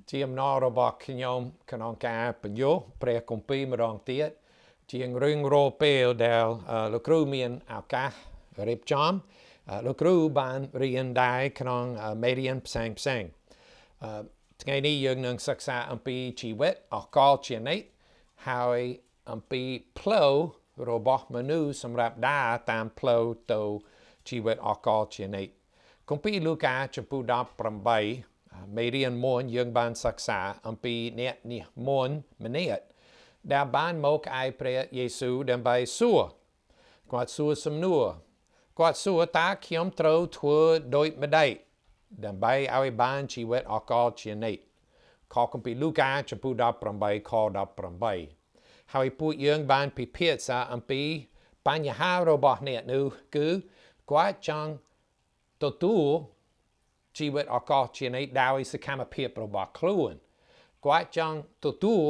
ជាអំណររបស់ខ្ញុំក្នុងការបញ្យល់ព្រះគម្ពីរម្ដងទៀតជាងរឿងរ៉ូពេលដែលលោកគ្រូមានឱកាសរៀបចំលោកគ្រូបានរៀនដែរក្នុងមេរៀនផ្សេងថ្ងៃនេះយើងនឹងសិក្សាអំពីជីវិតអកលជានិច្ចហើយអំពីផ្លូវរបស់មនុស្សសម្រាប់ដើរតាមផ្លូវទៅជីវិតអកលជានិច្ចគម្ពីរលូកាចំពោះ18មេរៀនមុនយើងបានសិក្សាអំពីអ្នកនេះមុនម្នាក់ដែលបានមកឯព្រះយេស៊ូវដើម្បីសួរគាត់សួរសំណួរគាត់សួរតើខ្ញុំត្រូវធ្វើដូចម្ដេចដើម្បីឲ្យបានជីវិតអកលជានិច្ចខគម្ពីរលូកាចំពោះ18ខ18ហើយពួកយើងបានពិភាក្សាអំពីបញ្ហារបស់អ្នកនោះគឺគាត់ចង់ទទួលជីវិតអកលជានិច្ចដោយសកម្មភាពរបស់ខ្លួនគាត់ចង់ទទួល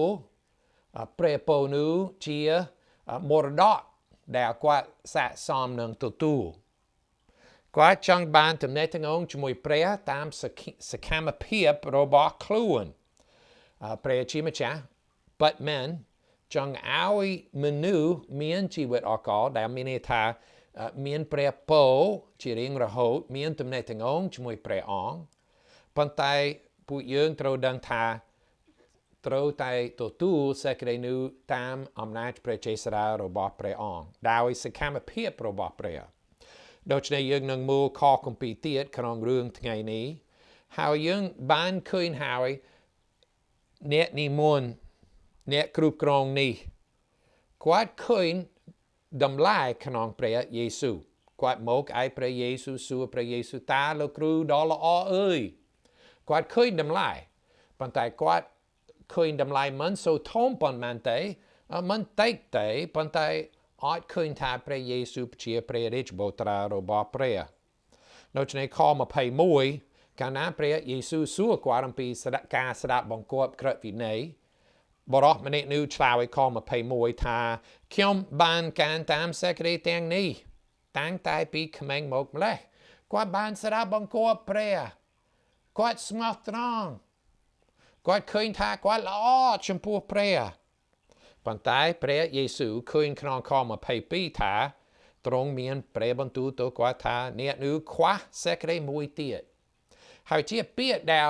ព្រះពរនោះជាមរតកដែលគាត់ស័ក្តិសមនឹងទទួលគាត់ចង់បានទំនាក់ទំនងជាមួយព្រះតាមសកម្មភាពរបស់ខ្លួនព្រះជាម្ចាស់ពិតមែនចង់ឲ្យមនុស្សមានជីវិតអកលដែលមានន័យថាមានព្រះពរជារៀងរហូតមានទំនាក់ទំនងជាមួយព្រះអង្គប៉ុន្តែពួកយើងត្រូវដឹងថាត្រូវតែទទួលសេចក្តីនោះតាមអំណាចព្រះចេស្តារបស់ព្រះអង្គដោយសកម្មភាពរបស់ព្រះដូច្នេះយើងនឹងមើលខគម្ពីរទៀតក្នុងរឿងថ្ងៃនេះហើយយើងបានឃើញហើយអ្នកនិមន្តអ្នកគ្រប់គ្រងនេះគាត់ឃើញតម្លៃក្នុងព្រះយេស៊ូវគាត់មកឯព្រះយេស៊ូវសួរព្រះយេស៊ូវតាលោកគ្រូដ៏ល្អអើយគាត់ឃើញតម្លៃប៉ុន្តែគាត់ឃើញតម្លៃមិនសូវធំប៉ុន្មានទេមិនតិចទេប៉ុន្តែអត់ឃើញថាព្រះយេស៊ូវជាព្រះរាជបុត្រារបស់ព្រះដូច្នេះខ21កាលណាព្រះយេស៊ូវសួរគាត់អំពីការស្ដាប់បង្គាប់ក្រឹតវិន័យបរិសម្នាក់នោះឆ្លើយខ21ថាខ្ញុំបានការតាមសេចក្តីទាំងនេះតាំងតែពីក្មេងមកម្លេះគាត់បានស្ដាប់បង្គាប់ព្រះគាត់ស្មោះត្រង់គាត់ឃើញថាគាត់ល្អចំពោះព្រះប៉ុន្តែព្រះយេស៊ូវឃើញក្នុងខ22ថាទ្រង់មានព្រះបន្ទូលទៅគាត់ថាអ្នកនោះខ្វះសេចក្តីមួយទៀតហើយជាពាក្យដែល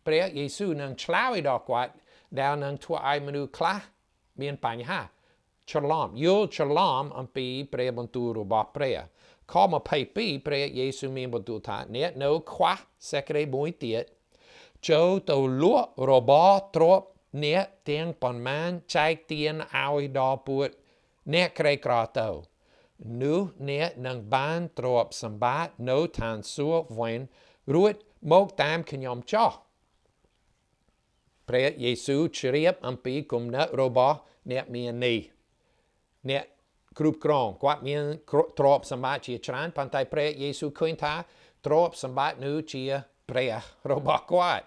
ព្រះយេស៊ូវនឹងឆ្លើយដល់គាត់ដែលនឹងធ្វើឲ្យមនុស្សខ្លះមានបញ្ហាច្រឡំយល់ច្រឡំអំពីព្រះបន្ទូលរបស់ព្រះខ22ព្រះយេស៊ូវមានបន្ទូលថាអ្នកនៅខ្វះសេចក្តីមួយទៀតចូលទៅលក់របស់ទ្រព្យអ្នកទាំងប៉ុន្មានចែកទានឲ្យដល់ពួកអ្នកក្រីក្រទៅនោះអ្នកនឹងបានទ្រព្យសម្បត្តិនៅឋានសួគ៌វិញរួចមកតាមខ្ញុំចុះព្រះយេស៊ូវជ្រាបអំពីគំនិតរបស់អ្នកមាននេះអ្នកគ្រប់គ្រងគាត់មានទ្រព្យសម្បត្តិជាច្រើនប៉ុន្តែព្រះយេស៊ូវឃើញថាទ្រព្យសម្បត្តិនោះជាព្រះរបស់គាត់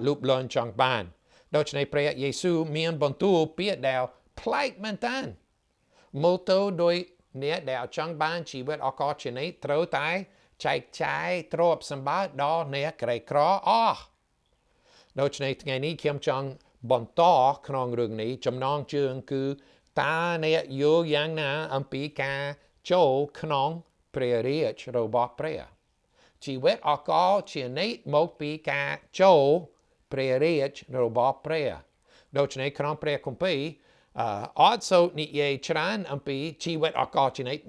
លូបលាន់ចង់បានដូច្នេះព្រះយេស៊ូវមានបន្ទូលពាក្យដែលប្លែកមែនតើមកទៅដោយអ្នកដែលចង់បានជីវិតអកលជានិច្ចត្រូវតែចែកចាយទ្រព្យសម្បត្តិដល់អ្នកក្រីក្រអស់ដូច្នេះថ្ងៃនេះខ្ញុំចង់បន្តក្នុងរឿងនេះចំណងជើងគឺតើអ្នកយល់យ៉ាងណាអំពីការចូលក្នុងព្រះរាជរបស់ព្រះជីវិតអកលជានិច្ចមកពីការចូលព្រះរាជរបស់ព្រះដូច្នេះក្នុងព្រះគម្ពីរអត់សូវនិយាយច្រើនអំពីជីវិតអកលជានិច្ច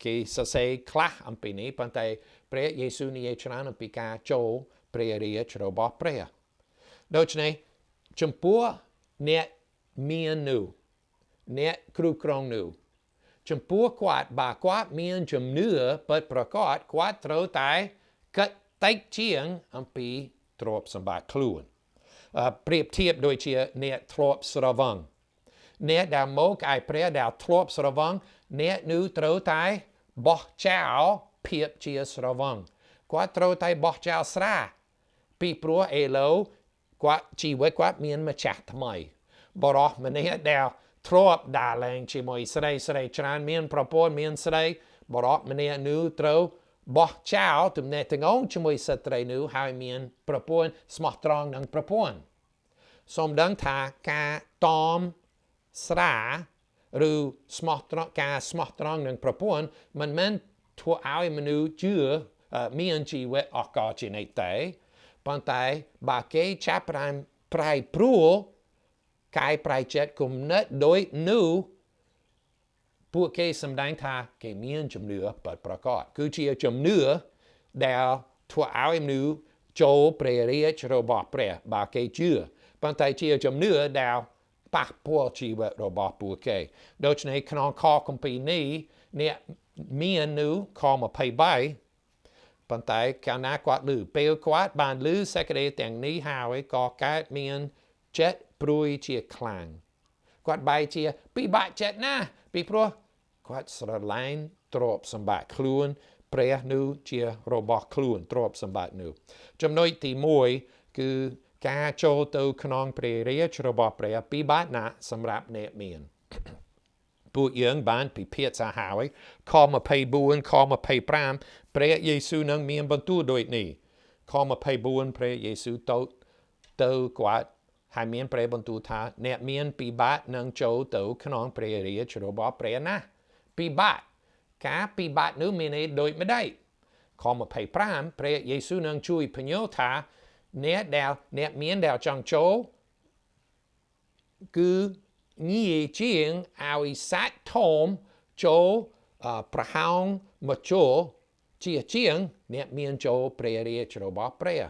គេសរសេរខ្លះអំពីនេះប៉ុន្តែព្រះយេស៊ូវនិយាយច្រើនអំពីការចូលព្រះរាជរបស់ព្រះដូច្នេះចំពោះអ្នកមាននោះអ្នកគ្រប់គ្រងនោះចំពោះគាត់បើគាត់មានជំនឿពិតប្រាកដគាត់ត្រូវតែកាត់តិចជាងអំពីទ្រព្យសម្បត្តិខ្លួនប្រៀបធៀបដូចជាអ្នកធ្លាប់ស្រវឹងអ្នកដែលមកឯព្រះដែលធ្លាប់ស្រវឹងអ្នកនោះត្រូវតែបោះចោលភាពជាស្រវឹងគាត់ត្រូវតែបោះចោលស្រាពីព្រោះឥឡូវគាត់ជីវិតគាត់មានម្ចាស់ថ្មីបរិសម្នាក់ដែលធ្លាប់ដើរឡើងជាមួយស្រីច្រើនមានប្រពន្ធមានស្រីបរិសម្នាក់នោះត្រូវ បោះចោលទំនាក់ទំនងជាមួយស្ត្រីនោះហើយមានប្រពន្ធស្មោះត្រង់នឹងប្រពន្ធសូមដឹងថាការតមស្រាឬការស្មោះត្រង់នឹងប្រពន្ធមិនមែនធ្វើឲ្យមនុស្សជឿមានជីវិតអកលជានិច្ចទេប៉ុន្តែបើគេចាប់ផ្ដើមប្រែប្រួលកាយប្រែចិត្តគំនិតដោយនោះពួកគេសម្ដែងថាគេមានជំនឿពិតប្រាកដគឺជាជំនឿដែលធ្វើឲ្យមនុស្សចូលព្រះរាជរបស់ព្រះបើគេជឿប៉ុន្តែជាជំនឿដែលប៉ះពាល់ជីវិតរបស់ពួកគេដូច្នេះក្នុងខគម្ពីរនេះអ្នកមាននោះខ23ប៉ុន្តែកាលណាគាត់ឮពេលគាត់បានឮសេចក្តីទាំងនេះហើយក៏កើតមានចិត្តព្រួយជាខ្លាំងគាត់បែរជាពិបាកចិត្តណាស់ពីព្រោះគាត់ស្រឡាញ់ទ្រព្យសម្បត្តិខ្លួនព្រះនោះជារបស់ខ្លួនទ្រព្យសម្បត្តិនោះចំណុចទី1គឺការចូលទៅក្នុងព្រះរាជរបស់ព្រះពិបាកណាស់សម្រាប់អ្នកមានពួកយើងបានពិភាក្សាហើយខ24ខ25ព្រះយេស៊ូវនឹងមានបន្ទូលដូចនេះខ24ព្រះយេស៊ូវទៅគាត់ហើយមានព្រះបន្ទូលថាអ្នកមានពិបាកនឹងចូលទៅក្នុងព្រះរាជរបស់ព្រះណាពិបាកការពិបាកនោះមានន័យដូចម្ដេចខ25ព្រះយេស៊ូវនឹងជួយពន្យល់ថាអ្នកមានដែលចង់ចូលគឺងាយជាងឲ្យសាច់ធំចូលប្រហោងមកចូលជាងអ្នកមានចូលព្រះរាជរបស់ព្រះ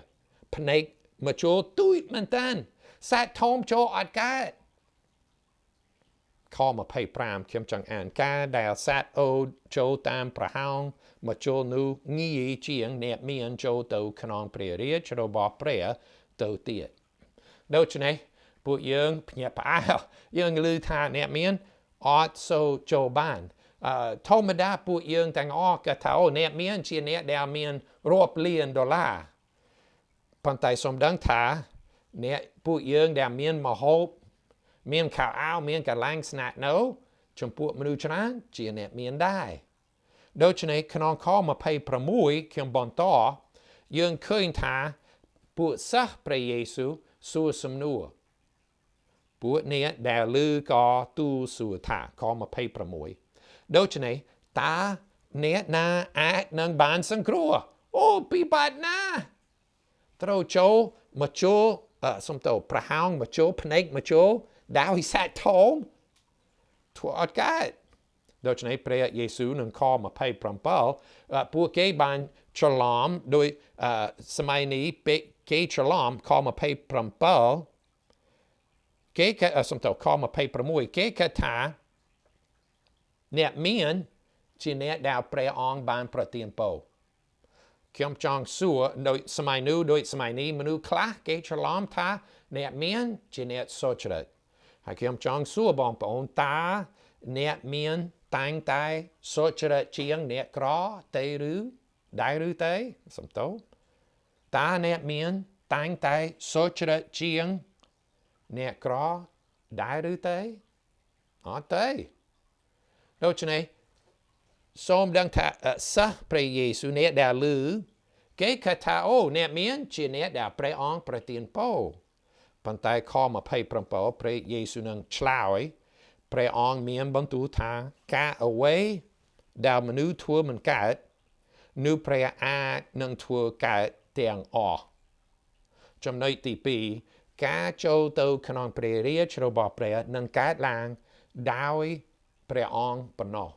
ភ្នែកមកចូលទូចមែនតើសាច់ធំចូលអត់កើតខ25ខ្ញុំចង់អានការដែលសាច់អូចូលតាមប្រហោងមកចូលនោះងាយជាងអ្នកមានចូលទៅក្នុងព្រះរាជរបស់ព្រះទៅទៀតដូច្នេះពួកយើងភ្ញាក់ផ្អើលយើងឮថាអ្នកមានអត់សូវចូលបានធម្មតាពួកយើងទាំងអស់ក៏ថាអ្នកមានជាអ្នកដែលមានរាប់លានដុល្លារប៉ុន្តែសូមដឹងថាអ្នកពួកយើងដែលមានមហូបមានខោអាវមានកន្លែងស្នាក់នៅចំពោះមនុស្សច្រើនជាអ្នកមានដែរដូច្នេះក្នុងខ26ខ្ញុំបន្តយើងឃើញថាពួកសិស្សព្រះយេស៊ូវសួរសំណួរពួកអ្នកដែលឮក៏ទូលសួរថាខ26ដូច្នេះតើអ្នកណាអាចនឹងបានសង្គ្រោះអូពិបាកណាស់ត្រូវចូលមកចូលសំទោប្រហោងមកចូលភ្នែកមកចូលដោយសាច់ធំធ្វើអត់កើតដូច្នេះព្រះយេស៊ូវនឹងខ27ពួកគេបានច្រឡំដោយសម័យនេះគេច្រឡំខ27គេសំទោខ26គេគិតថាអ្នកមានជាអ្នកដែលព្រះអង្គបានប្រទានពរខ្ញុំចង់សួរដោយសម័យនោះដោយសម័យនេះមនុស្សខ្លះគេច្រឡំថាអ្នកមានជាអ្នកសុចរិតហើយខ្ញុំចង់សួរបងប្អូនតើអ្នកមានតែងតែសុចរិតជាងអ្នកក្រទេឬដែរឬទេសំទោតើអ្នកមានតែងតែសុចរិតជាងអ្នកក្រដែរឬទេអត់ទេដូច្នេះសូមដឹងថាសិស្សព្រះយេស៊ូវអ្នកដែលឮគេគិតថាអូអ្នកមានជាអ្នកដែលព្រះអង្គប្រទានពរប៉ុន្តែខ27ព្រះយេស៊ូវនឹងឆ្លើយព្រះអង្គមានបន្ទូលថាការអ្វីដែលមនុស្សធ្វើមិនកើតនោះព្រះអាចនឹងធ្វើកើតទាំងអស់ចំណុចទី2ការចូលទៅក្នុងព្រះរាជរបស់ព្រះនឹងកើតឡើងដោយព្រះអង្គប៉ុណ្ណោះ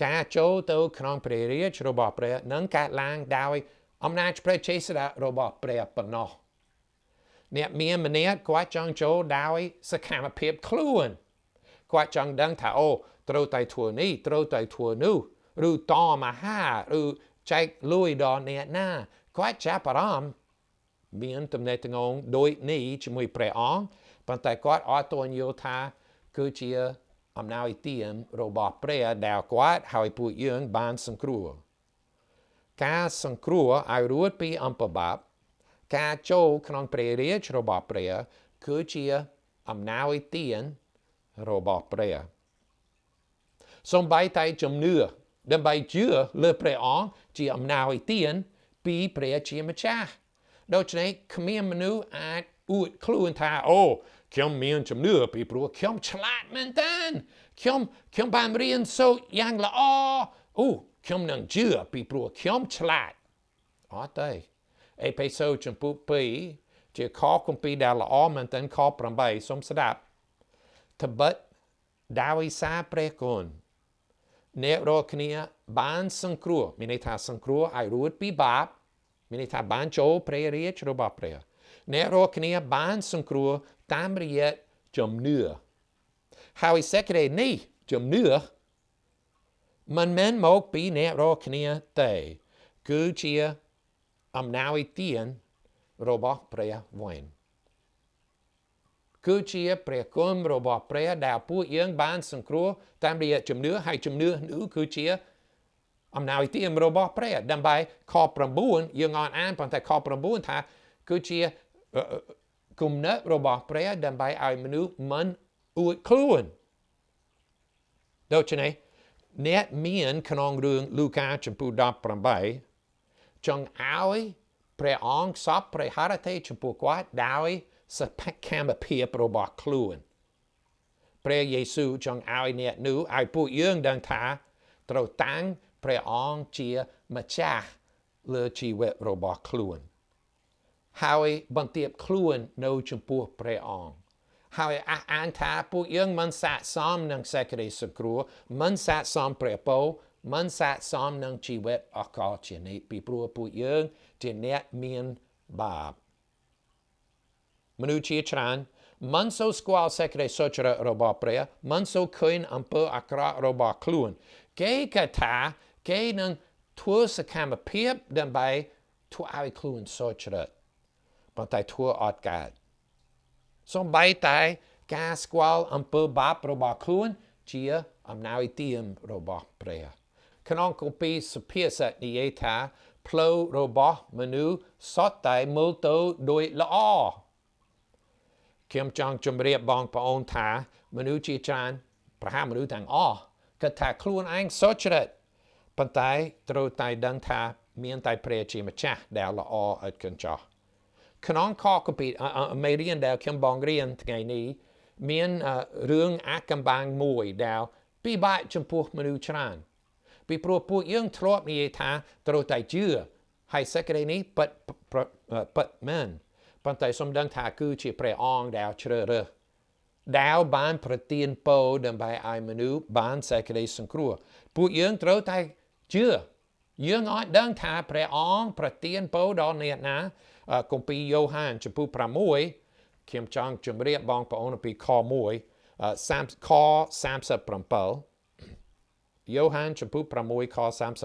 ការចូលទៅក្នុងព្រះរាជរបស់ព្រះនឹងកើតឡើងដោយអំណាចព្រះចេស្តារបស់ព្រះប៉ុណ្ណោះអ្នកមានម្នាក់គាត់ចង់ចូលដោយសកម្មភាពខ្លួនគាត់ចង់ដឹងថាអូត្រូវតែធ្វើនេះត្រូវតែធ្វើនោះឬតមហាឬចែកលុយដល់អ្នកណាគាត់ចាប់អារម្មណ៍មានទំនាក់ទំនងដូចនេះជាមួយព្រះអង្គប៉ុន្តែគាត់អត់ទាន់យល់ថាគឺជាអំណោយទានរបស់ព្រះដែលគាត់ហើយពួកយើងបានសង្គ្រោះការសង្គ្រោះឲ្យរួចពីអំពើបាបការចូលក្នុងព្រះរាជរបស់ព្រះគឺជាអំណោយទានរបស់ព្រះសូម្បីតែជំនឿ ដើម្បីchứaលើព្រះអង្គជាអំណោយទានពីព្រះជាម្ចាស់ដូច្នេះគ្មានមនុស្សអាចអួតខ្លួនថាអូខ្ញុំមានជំនឿពីព្រោះខ្ញុំឆ្លាតមែនតើខ្ញុំបានរៀនសូត្រយ៉ាងល្អអូខ្ញុំនឹងជឿពីព្រោះខ្ញុំឆ្លាតអត់ទេអេផេសូរចំពោះ2ជាខគម្ពីរដែលល្អមែនតើខ8សូមស្ដាប់ត្បិតដោយសារព្រះគុណអ្នករាល់គ្នាបានសង្គ្រោះមានន័យថាសង្គ្រោះឲ្យរួចពីបាបមានន័យថាបានចូលព្រះរាជរបស់ព្រះអ្នករាល់គ្នាបានសង្គ្រោះតាមរយៈជំនឿហើយសេចក្តីនេះជំនឿមិនមែនមកពីអ្នករាល់គ្នាទេគឺជាអំណោយទានរបស់ព្រះវិញគឺជាព្រះគុណរបស់ព្រះដែលពួកយើងបានសង្គ្រោះតាមរយៈជំនឿហើយជំនឿនោះគឺជាអំណោយទានរបស់ព្រះដើម្បីខ9យើងអានប៉ុន្តែខ9ថាគឺជាគំនិតរបស់ព្រះដើម្បីឲ្យមនុស្សមិនអួតខ្លួនដូច្នេះអ្នកមានក្នុងរឿងលូកាចំពោះ18ចង់ឲ្យព្រះអង្គសពព្រះハរតេចំពោះគាត់ដោយសកម្មភាពរបស់ខ្លួនព្រះយេស៊ូវចង់ឲ្យអ្នកនោះឲ្យពួកយើងដឹងថាត្រូវតាំងព្រះអង្គជាម្ចាស់លើជីវិតរបស់ខ្លួនហើយបន្ទាបខ្លួននៅចំពោះព្រះអង្គហើយអះអាងថាពួកយើងមិនស័ក្តិសមនឹងសេចក្តីសង្គ្រោះមិនស័ក្តិសមព្រះពរមិនស័ក្តិសមនឹងជីវិតអកលជានិច្ចពីព្រោះពួកយើងជាអ្នកមានបាបមនុស្សជាច្រើនមិនសូវស្គាល់សេចក្តីសុចរិតរបស់ព្រះមិនសូវឃើញអំពើអាក្រក់របស់ខ្លួនគេគិតថាគេនឹងធ្វើសកម្មភាពដើម្បីធ្វើឲ្យខ្លួនសុចរិតប៉ុន្តែធ្វើអត់កើតសូម្បីតែការស្គាល់អំពើបាបរបស់ខ្លួនជាអំណោយទានរបស់ព្រះក្នុងគម្ពីរសុភាសិតនិយាយថាផ្លូវរបស់មនុស្សសុទ្ធតែមើលទៅដូចល្អខ្ញុំចង់ជម្រាបបងប្អូនថាមនុស្សជាច្រើនប្រហែលមនុស្សទាំងអស់គិតថាខ្លួនឯងសុចរិតប៉ុន្តែត្រូវតែដឹងថាមានតែព្រះជាម្ចាស់ដែលល្អឥតកញ្ចោះក្នុងខគម្ពីរមេរៀនដែលខ្ញុំបងរៀនថ្ងៃនេះមានរឿងអាថ៌កំបាំងមួយដែលពិបាកចំពោះមនុស្សច្រើនពីព្រោះពួកយើងធ្លាប់និយាយថាត្រូវតែជឿហើយសេចក្តីនេះពិតមែនប៉ុន្តែសូមដឹងថាគឺជាព្រះអង្គដែលជ្រើសរើសដែលបានប្រទានពរដើម្បីឲ្យមនុស្សបានសេចក្តីសង្គ្រោះពួកយើងត្រូវតែជឿយើងអាចដឹងថាព្រះអង្គប្រទានពរដល់អ្នកណាគម្ពីរយ៉ូហានចំពោះ6ខ្ញុំចង់ជម្រាបបងប្អូនពីខ1ខ37យ៉ូហានចំពោះ6ខ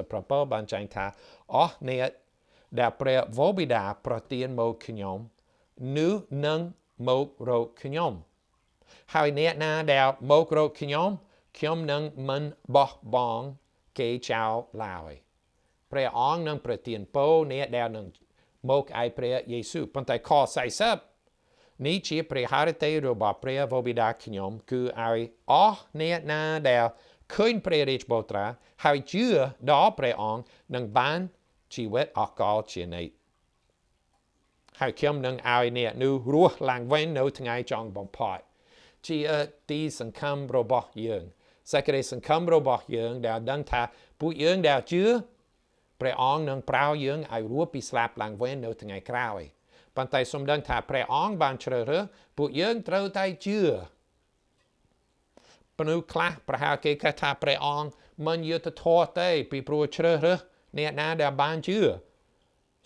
37បានចែងថាអស់អ្នកដែលព្រះវរបិតាប្រទានមកខ្ញុំនោះនឹងមករកខ្ញុំហើយអ្នកណាដែលមករកខ្ញុំនឹងមិនបោះបង់គេចោលឡើយព្រះអង្គនឹងប្រទានពរអ្នកដែលនឹងមកឲ្យព្រះយេស៊ូវប៉ុន្តែខ40នេះជាព្រះハរតេរបស់ព្រះវរបិតាខ្ញុំគឺឲ្យអស់អ្នកណាដែលឃើញព្រះរាជបូត្រាហើយជឿដល់ព្រះអង្គនឹងបានជីវិតអកលជានិច្ចហើយខ្ញុំនឹងឲ្យអ្នកនោះរស់ឡើងវិញនៅថ្ងៃចុងបំផុតជាទីសង្ឃឹមរបស់យើងសេចក្តីសង្ឃឹមរបស់យើងដែលដឹងថាពួកយើងដែលជឿព្រះអង្គនឹងប្រោសយើងឲ្យរស់ពីស្លាប់ឡើងវិញនៅថ្ងៃក្រោយប៉ុន្តែសូមដឹងថាព្រះអង្គបានជ្រើសរើសពួកយើងត្រូវតែជឿមនុស្សខ្លះប្រហែលគេគិតថាព្រះអង្គមិនយុត្តិធម៌ទេពីព្រោះជ្រើសរើសអ្នកណាដែលបានជឿ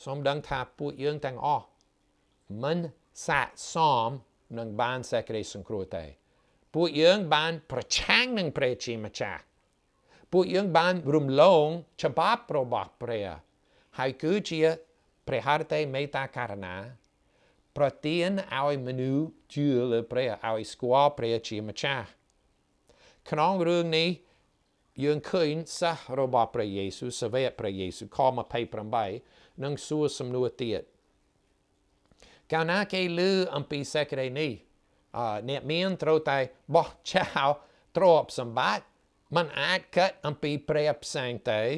សូមដឹងថាពួកយើងទាំងអស់មិនស័ក្តិសមនឹងបានសេចក្តីសង្គ្រោះទេពួកយើងបានប្រឆាំងនឹងព្រះជាម្ចាស់ពួកយើងបានរំលងច្បាប់របស់ព្រះហើយគឺជាព្រះハរតេមេត្តាករុណាប្រទានឲ្យមនុស្សជឿលើព្រះឲ្យស្គាល់ព្រះជាម្ចាស់ក្នុងរឿងនេះយើងឃើញសិស្សរបស់ព្រះយេស៊ូវសាវកព្រះយេស៊ូវខ28នឹងសួរសំណួរទៀតកាលណាគេឮអំពីសេចក្តីនេះអ្នកមានត្រូវតែបោះចោលទ្រព្យសម្បត្តិ มันอาจเกิดอันปีเปรียบแสงเตย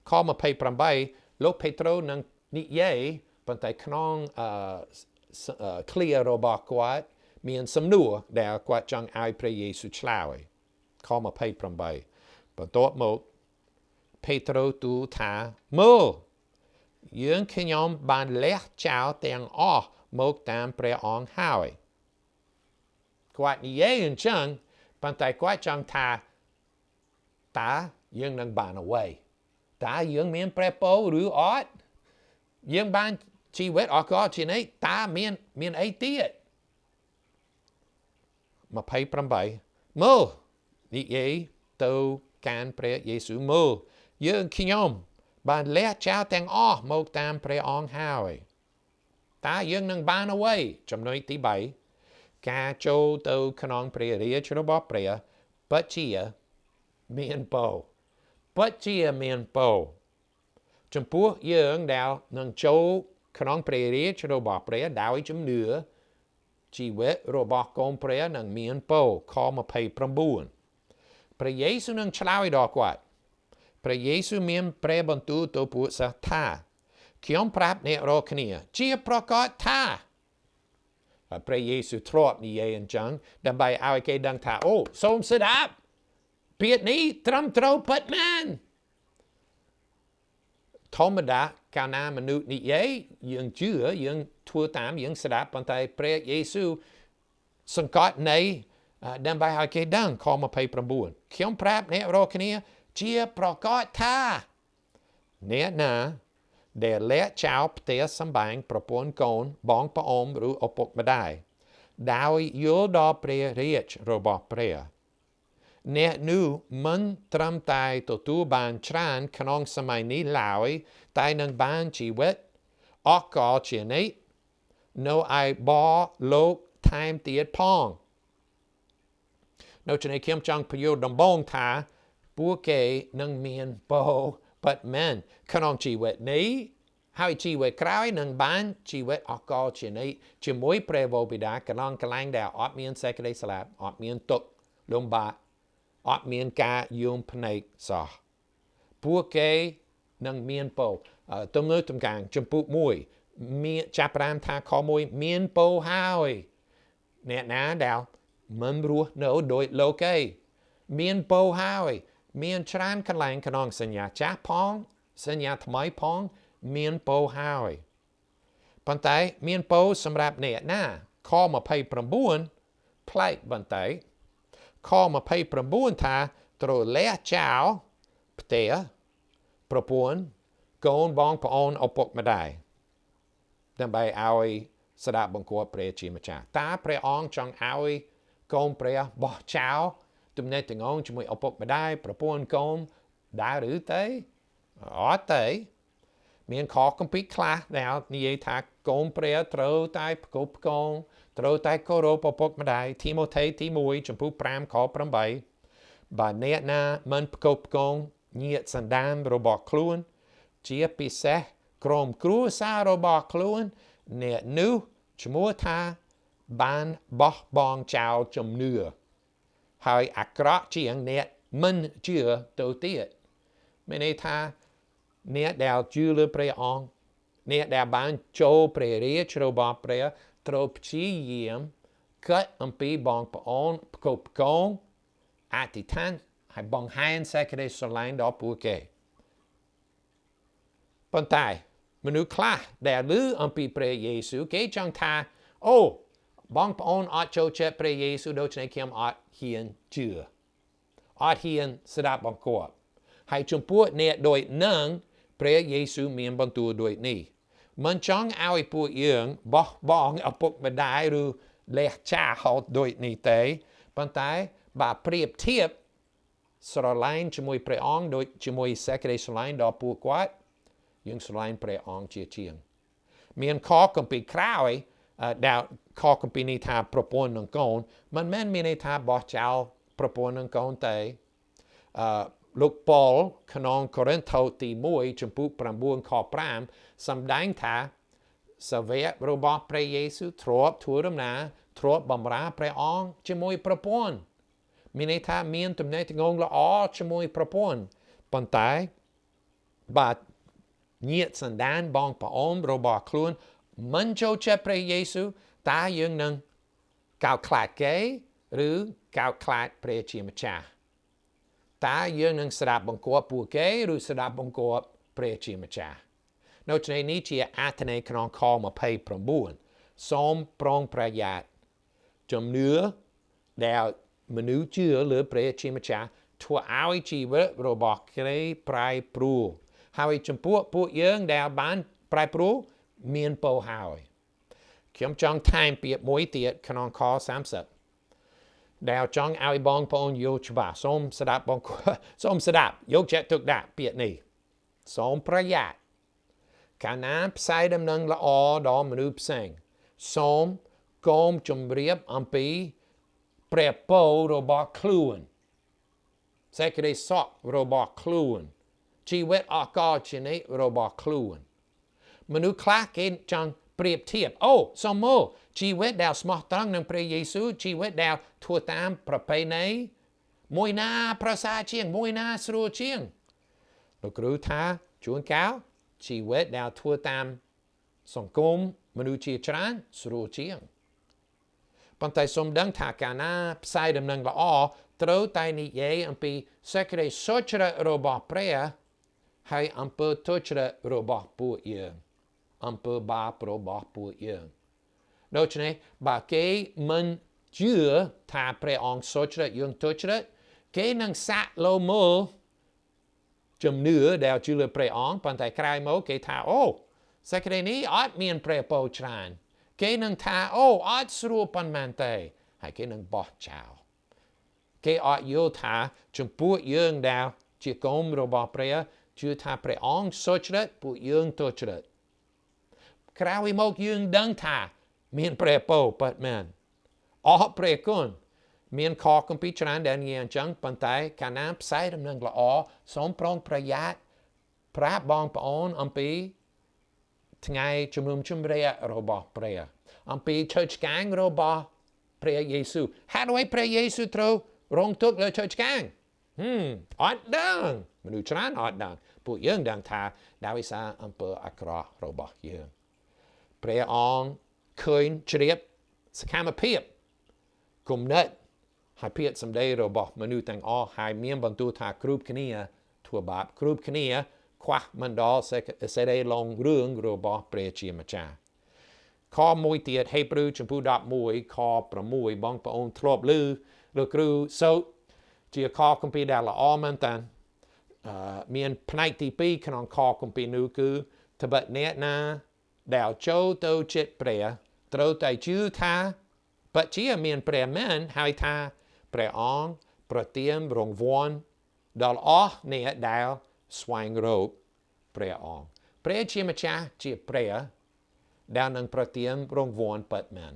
ข้อมาเพย์ปรำใบลูกเพโตรนังนิเย่ปันไตขนองเคลียร์โรบอกกว่ามีอันสำนัวเดวกว่าจังไอพระเยซูชลาวข้อมาเพย์ปรำใบปันโตโมเพโตรตูถาโมยังขยมบานเล็กเจ้าเตียงอ้อโมกตามเปรียองห้าวกว่านิเย่จังปันไตกว่าจังตายังนังบานเอาไว้ตายังมีนเปรียโปหรือออดยังบานชีวิตออกก็ชีนี้ตามีนไอเตียมาเพย์ปรำใบโมนิเย่ตัวการเปรียเยซูโมยังขยมบานเล็กเจ้าแต่งอ้อโมกตามเปรียองห้าวตายังนังบานเอาไว้จำนวนที่ใบกาโจตัวขนองเปรียเรียชรบเปรียปัจเจียเมียนโปปัจเจียเมียนโปจำพวกยังดาวนังโจขนองเปรียเรียชรบเปรียดาวจำเนือชีวิตโรบอกกงเปรียนังเมียนโปขอมาเพย์ปรำบุญพระเยซูนังชลาวดอกว่าพระเยซูเมียนเปรียบรรทุตัวผู้สัทธาขยมปราบเนรคเนียเจียประกอบท่าพระเยซูทรอบนิเยนจังดับใบเอาไอ้เกดังท่าโอ้สมสดับเปียดนี้ตรำเตราปัดมันธรรมดากานามนุษย์นิเยยังเชื่อยังทั่วตามยังสดับปันไตพระเยซูสังกัดในดับใบเอาไอ้เกดังขอมาเพย์ประบุญขยมปราบเนรคเนียเจียประกอบท่าเนี่ยนะเดเละเจ้าเตียสัมบังประปวนโกนบองปะอมหรืออปกมาได้ดาวยูดอเปรียเรียชโรบอเปรียเนี่ยนูมันตรำตายตัวบานชรานขนองสมัยนี้ลาวตายนังบานชีวิตออกกอเชียนี้โนไอบอโลกไทม์เตียดพองโนจะในเข้มจังพยูดำบงทาปัวเกนังเมียนโปปัดแมนขนองชีวิตนี้ให้ชีวิตคราวนังบ้านชีวิตออกกอเชียนี้จะมวยเปรย์โวบิดากนองกลางดาวอดเมียนเซกได้สลับอดเมียนตกลมบาอดเมียนกายุมพนัยสอปัวเกนังเมียนโปตรงนู้นตรงกลางจมปุมวยมีจับรามทาคอมวยเมียนโปหายเนี่ยนะดาวมันรู้เนื้อโดยโลเกเมียนโปหายเมียนชรานขลังขนองสัญญาจ้าพองสัญญาทำไมพองเมียนโปหายปันไตเมียนโปสำหรับเนี่ยนะข้อมาเพย์ประบุญพลายบันไตข้อมาเพย์ประบุญทาตรเลี้ยเจ้าเตียประปุญโกนบองพระองค์เอาปกมาได้ดังใบเอาสดาบังคัวเปรจีมาจ้าตาเปรองจังเอาโกนเปรบ่เจ้าตุมเนติงองจมวยเอาปกมาได้ประปุญโกนได้หรือเตยอ๋อเตยเมียนขอคำพิคลาแล้วนี่ทักโกนเปรตรตายกบโกนตรตายโคโรปปกมาได้ทีโมเททีมวยจมพูพรามขอปรำใบบาเนนามันกบโกนเงียสันดามโรบอกคลุนเจียปิเซกรมครูซาโรบอกคลุนเนนูจมัวทาบานบอกบองเจ้าจมเนื้อหายอักระเจียงเนมันเจือตัวเตี้ยไม่ในทาเนดาวจือเลเปรองเนดาวบานโจเปรเรียชโรบอเปรตรบชีเยี่ยมกัดอัมปีบองปอนกบกงอธิษฐานให้บองไฮนเซกเดสไลน์ดอปูเกปันไตมนุษย์คลาแต่ลืออัมปีเปรเยซูเกจังทาโอ้บองปอนอดโจเชเปรเยซูโดชในเขียมอดเฮียนเจืออดเฮียนสดับบองกวบให้จมพวกเนโดยนังพระเยซูเมียนบรรทุโดยนี้มันจังเอาไอ้พวกยังบองเอาพวกมาได้หรือเลี้ยชาเขาโดยนี้เตยปันไตบาเปรียบเทียบสไลน์จมวยพระองค์โดยจมวยเซกเดสไลน์ดอปูกวัดยังสไลน์พระองค์เชียงเมียนคอกัมปีคราวดาวคอกัมปีนิทาประปนนังกอนมันแม่นมีนิทาบอกเจ้าประปนนังกอนเตยลูกปอลขนองโครินธ์ตีมวยจมพูปรำบุญขอพรามสำแดงท่าสเวะโรบอพระเยซูทรวบทัวรำนาทรวบบำราพระองค์จมวยประปน មានន័យថាមានទំនាក់ទំនងល្អជាមួយប្រពន្ធប៉ុន្តែបាទញាតិសន្តានបងប្អូនរបស់ខ្លួនមិនចូលចិត្តព្រះយេស៊ូវតើយើងនឹងកោតខ្លាចគេឬកោតខ្លាចព្រះជាម្ចាស់តើយើងនឹងស្ដាប់បង្គាប់ពួកគេឬស្ដាប់បង្គាប់ព្រះជាម្ចាស់នៅថ្ងៃនេះជាអត្ថន័យក្នុងខ29សូមប្រុងប្រយ័ត្នជំនឿដែលមនុស្សជឿលើព្រះជាម្ចាស់ធ្វើឲ្យជីវិតរបស់គេប្រែប្រួលហើយចំពោះពួកយើងដែលបានប្រែប្រួលមានពរហើយខ្ញុំចង់ថែមពាក្យមួយទៀតក្នុងខ30ដែលចង់ឲ្យបងប្អូនយល់ច្បាស់សូមស្ដាប់បងសូមស្ដាប់យកចិត្តទុកដាក់ពាក្យនេះសូមប្រយ័ត្នកាលណាផ្សាយដំណឹងល្អដល់មនុស្សផ្សេងសូមកុំជម្រាបអំពីព្រះពររបស់ខ្លួនសេចក្តីសុខរបស់ខ្លួនជីវិតអកលជានិច្ចរបស់ខ្លួនមនុស្សខ្លះគេចង់ប្រៀបធៀបអូសមោជីវិតដែលស្មោះត្រង់នឹងព្រះយេស៊ូវជីវិតដែលធ្វើតាមប្រពៃណីមួយណាប្រសើរជាងមួយណាស្រួលជាងលោកគ្រូថាជួនកាលជីវិតដែលធ្វើតាមសង្គមមនុស្សជាច្រើនស្រួលជាងប៉ុន្តែសូមដឹងថាកាលណាផ្សាយដំណឹងល្អត្រូវតែនិយាយអំពីសេចក្តីសុចរិតរបស់ព្រះហើយអំពើទុច្ចរិតរបស់ពួកយើងអំពើបាបរបស់ពួកយើងដូច្នេះបើគេមិនជឿថាព្រះអង្គសុចរិតយើងទុច្ចរិតគេនឹងសាក់លោមើលជំនឿដែលជឿលើព្រះអង្គប៉ុន្តែក្រោយមកគេថាអូសេចក្តីនេះអត់មានព្រះពរច្រើនគេនឹងថាអូអត់ស្រួលប៉ុន្មានទេហើយគេនឹងបោះចោលគេអត់យល់ថាចំពោះយើងដែលជាកូនរបស់ព្រះជឿថាព្រះអង្គសុចរិតពួកយើងទុច្ចរិតក្រោយមកយើងដឹងថាមានព្រះពរពិតមែនអរព្រះគុណមានខគម្ពីរច្រើនដែលនិយាយអញ្ចឹងប៉ុន្តែកាលណាផ្សាយដំណឹងល្អសូមប្រុងប្រយ័ត្នប្រាប់បងប្អូនអំពីថ្ងៃជំនុំជម្រះរបស់ព្រះអំពីឈើឆ្កាងរបស់ព្រះយេស៊ូវហេតុអ្វីព្រះយេស៊ូវត្រូវរងទុក្ខលើឈើឆ្កាងអត់ដឹងមនុស្សច្រើនអត់ដឹងពួកយើងដឹងថាដោយសារអំពើអាក្រក់របស់យើងព្រះអង្គឃើញជ្រាបសកម្មភាពគំនិតហើយភាពសម្ដីរបស់មនុស្សទាំងអស់ហើយមានបន្ទូលថាគ្រប់គ្នាធ្វើបាបគ្រប់គ្នាខ្វះមិនដល់សេរីឡងរឿងរបស់ព្រះជាម្ចាស់ខមួយទៀតហេព្រើរចំពោះ11ខ6បងប្អូនធ្លាប់ឮលោកគ្រូសូត្រជាខគម្ពីរដែលល្អមែនតើមានផ្នែកទី2ក្នុងខគម្ពីរនោះគឺត្បិតអ្នកណាដែលចូលទៅជិតព្រះត្រូវតែជឿថាពិតជាមានព្រះមែនហើយថាព្រះអង្គប្រទានរង្វាន់ដល់អស់អ្នកដែលស្វែងរកព្រះអង្គព្រះជាម្ចាស់ជាព្រះដែលនឹងប្រទានរង្វាន់ពិតមែន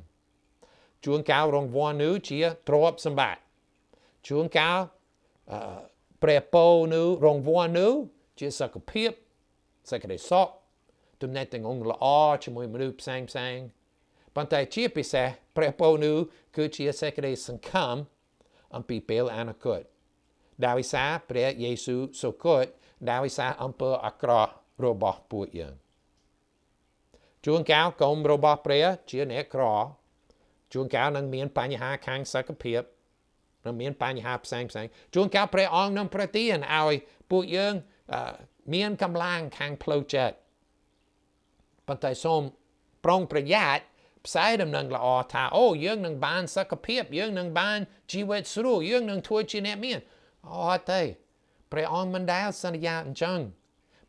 ជួនកាលរង្វាន់នោះជាទ្រព្យសម្បត្តិជួនកាលព្រះពរនោះរង្វាន់នោះជាសុខភាពសេចក្តីសុខទំនាក់ទំនងល្អជាមួយមនុស្សផ្សេងប៉ុន្តែជាពិសេសព្រះពរនោះគឺជាសេចក្តីសង្ឃឹមអំពីពេលអនាគតដោយសារព្រះយេស៊ូវសុគតដោយសារអំពើអាក្រក់របស់ពួកយើងជួនកាលកុំរបស់ព្រះជាអ្នកក្រជួនកាលនឹងមានបញ្ហាខាងសុខភាពនឹងមានបញ្ហាផ្សេងជួនកាលព្រះអង្គនឹងប្រទានឲ្យពួកយើងមានកម្លាំងខាងផ្លូវចិត្តប៉ុន្តែសូមប្រុងប្រយ័ត្នផ្សាយដំណឹងល្អថាអូយើងនឹងបានសុខភាពយើងនឹងបានជីវិតស្រួលយើងនឹងធ្វើជាអ្នកមានអត់ទេព្រះអង្គមិនដែលសន្យាអញ្ចឹង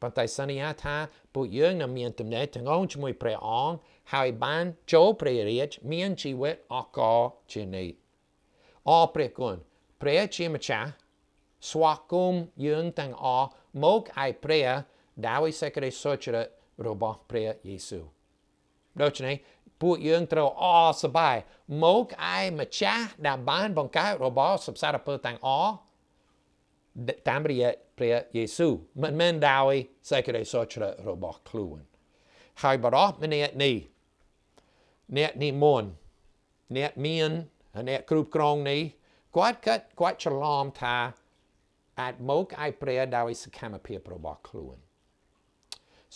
ប៉ុន្តែសន្យាថាពួកយើងនឹងមានទំនាក់ទំនងជាមួយព្រះអង្គហើយបានចូលព្រះរាជមានជីវិតអកលជានិច្ចអរព្រះគុណព្រះជាម្ចាស់ស្វាគមន៍យើងទាំងអស់មកឯព្រះដោយសេចក្តីសុចរិតរបស់ព្រះយេស៊ូវដូច្នេះពួកយើងត្រូវអរសប្បាយមកឯម្ចាស់ដែលបានបង្កើតរបស់សព្វសារពើទាំងអស់តាមរយៈព្រះយេស៊ូវមិនមែនដោយសេចក្តីសុចរិតរបស់ខ្លួនហើយបរិបទម្នាក់នេះអ្នកនិមន្តអ្នកមានអ្នកគ្រប់គ្រងនេះ គាត់ច្រឡំថាអាចមកឲ្យព្រះដោយសកម្មភាពរបស់ខ្លួន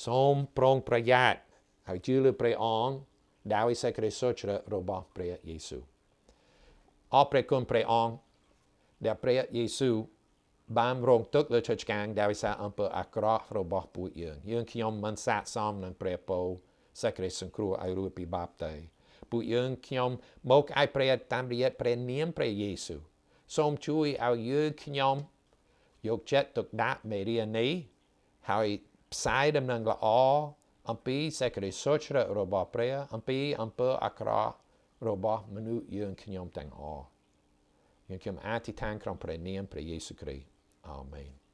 សូមប្រុងប្រយ័ត្នហើយជឿលើព្រះអង្គដោយសេចក្តីសុចរិតរបស់ព្រះយេស៊ូវអរព្រះគុណព្រះអង្គដែលព្រះយេស៊ូវបានរងទុក្ខលើឈើឆ្កាងដោយសារអំពើអាក្រក់របស់ពួកយើងខ្ញុំមិនស័ក្តិសមនឹងព្រះពរសេចក្តីសង្គ្រោះឲ្យរួចពីបាបទេពួកយើងខ្ញុំមកឲ្យព្រះតាមរយៈព្រះនាមព្រះយេស៊ូវសូមជួយឲ្យយើងខ្ញុំយកចិត្តទុកដាក់មេរៀននេះហើយផ្សាយដំណឹងល្អអំពីសេចក្តីសុចរិតរបស់ព្រះអំពីអំពើអាក្រក់របស់មនុស្សយើងខ្ញុំទាំងអស់យើងខ្ញុំអធិដ្ឋានក្នុងព្រះនាមព្រះយេស៊ូវគ្រីស្ទអាមែន